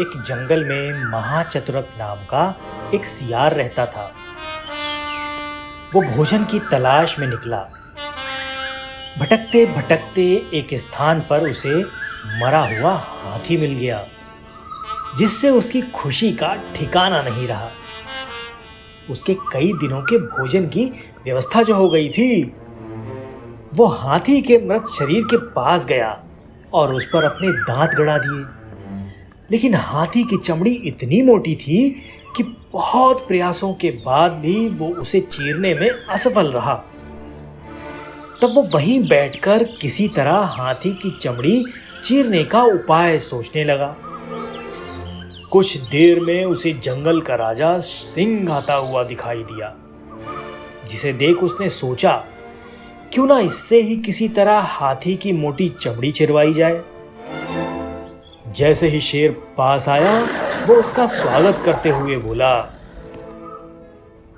एक जंगल में महाचतुरक नाम का एक सियार रहता था। वो भोजन की तलाश में निकला। भटकते भटकते एक स्थान पर उसे मरा हुआ हाथी मिल गया, जिससे उसकी खुशी का ठिकाना नहीं रहा। उसके कई दिनों के भोजन की व्यवस्था जो हो गई थी, वो हाथी के मृत शरीर के पास गया और उस पर अपने दांत गड़ा दिए। लेकिन हाथी की चमड़ी इतनी मोटी थी कि बहुत प्रयासों के बाद भी वो उसे चीरने में असफल रहा। तब वो वहीं बैठकर किसी तरह हाथी की चमड़ी चीरने का उपाय सोचने लगा। कुछ देर में उसे जंगल का राजा सिंह आता हुआ दिखाई दिया, जिसे देख उसने सोचा क्यों ना इससे ही किसी तरह हाथी की मोटी चमड़ी चिरवाई जाए। जैसे ही शेर पास आया, वो उसका स्वागत करते हुए बोला,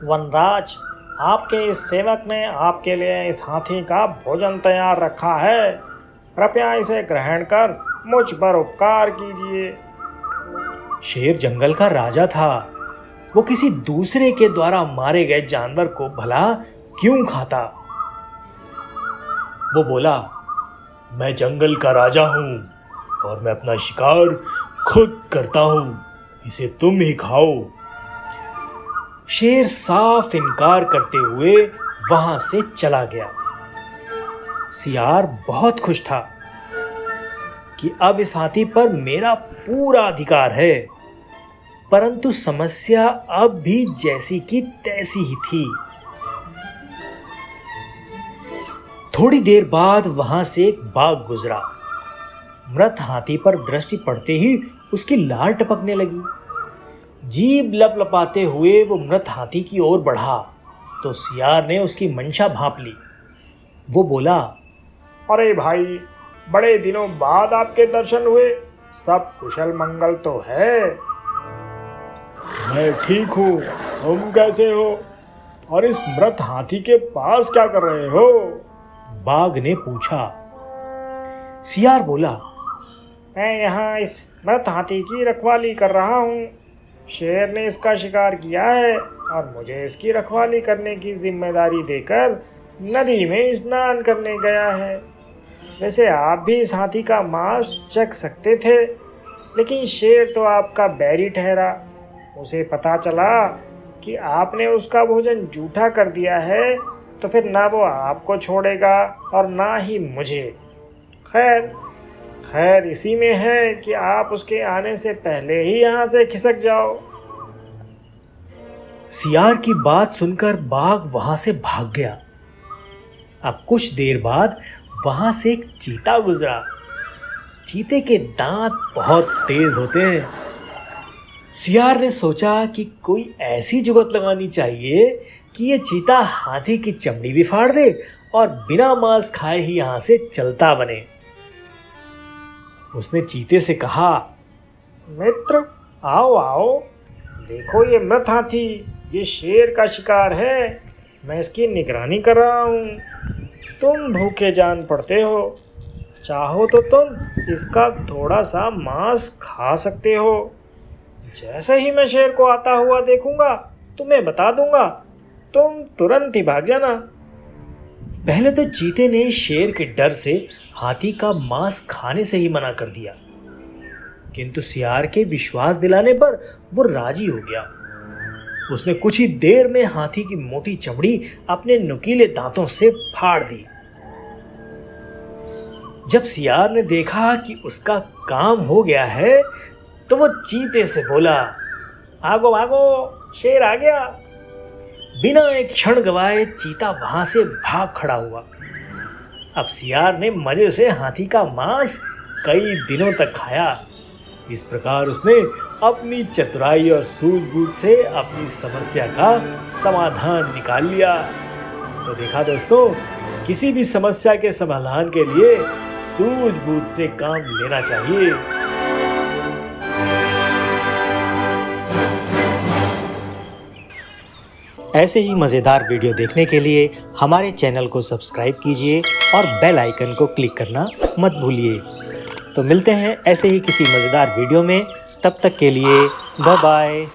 वनराज, आपके इस सेवक ने आपके लिए इस हाथी का भोजन तैयार रखा है। कृपया इसे ग्रहण कर मुझ पर उपकार कीजिए। शेर जंगल का राजा था। वो किसी दूसरे के द्वारा मारे गए जानवर को भला क्यों खाता। वो बोला, मैं जंगल का राजा हूं और मैं अपना शिकार खुद करता हूं, इसे तुम ही खाओ। शेर साफ इनकार करते हुए वहां से चला गया। सियार बहुत खुश था कि अब इस हाथी पर मेरा पूरा अधिकार है, परंतु समस्या अब भी जैसी की तैसी ही थी। थोड़ी देर बाद वहां से एक बाघ गुजरा। मृत हाथी पर दृष्टि पड़ते ही उसकी लार टपकने लगी। जीभ लपलपाते हुए वो मृत हाथी की ओर बढ़ा तो सियार ने उसकी मंशा भांप ली। वो बोला, अरे भाई, बड़े दिनों बाद आपके दर्शन हुए। सब कुशल मंगल तो है? मैं ठीक हूँ, तुम कैसे हो और इस मृत हाथी के पास क्या कर रहे हो? बाघ ने पूछा। सियार बोला, मैं यहाँ इस मृत हाथी की रखवाली कर रहा हूँ। शेर ने इसका शिकार किया है और मुझे इसकी रखवाली करने की जिम्मेदारी देकर नदी में स्नान करने गया है। वैसे आप भी इस हाथी का मांस चख सकते थे, लेकिन शेर तो आपका बैरी ठहरा। उसे पता चला कि आपने उसका भोजन जूठा कर दिया है, तो फिर ना वो आपको छोड़ेगा और ना ही मुझे। खैर इसी में है कि आप उसके आने से पहले ही यहाँ से खिसक जाओ। सियार की बात सुनकर बाघ वहां से भाग गया। अब कुछ देर बाद वहां से एक चीता गुजरा। चीते के दांत बहुत तेज होते हैं। सियार ने सोचा कि कोई ऐसी जुगत लगानी चाहिए कि ये चीता हाथी की चमड़ी भी फाड़ दे और बिना मांस खाए ही यहां से चलता बने। उसने चीते से कहा, मित्र, आओ आओ, देखो ये मृत हाथी, ये शेर का शिकार है। मैं इसकी निगरानी कर रहा हूँ। तुम भूखे जान पड़ते हो, चाहो तो तुम इसका थोड़ा सा मांस खा सकते हो। जैसे ही मैं शेर को आता हुआ देखूंगा, तुम्हें बता दूंगा, तुम तुरंत ही भाग जाना। पहले तो चीते ने शेर के डर से हाथी का मांस खाने से ही मना कर दिया, किंतु सियार के विश्वास दिलाने पर वो राजी हो गया। उसने कुछ ही देर में हाथी की मोटी चमड़ी अपने नुकीले दांतों से फाड़ दी। जब सियार ने देखा कि उसका काम हो गया है, तो वो चीते से बोला, भागो भागो, शेर आ गया। बिना एक क्षण गवाए चीता वहां से भाग खड़ा हुआ। अब सियार ने मजे से हाथी का मांस कई दिनों तक खाया। इस प्रकार उसने अपनी चतुराई और सूझबूझ से अपनी समस्या का समाधान निकाल लिया। तो देखा दोस्तों, किसी भी समस्या के समाधान के लिए सूझबूझ से काम लेना चाहिए। ऐसे ही मज़ेदार वीडियो देखने के लिए हमारे चैनल को सब्सक्राइब कीजिए और बेल आइकन को क्लिक करना मत भूलिए। तो मिलते हैं ऐसे ही किसी मज़ेदार वीडियो में। तब तक के लिए बाय बाय।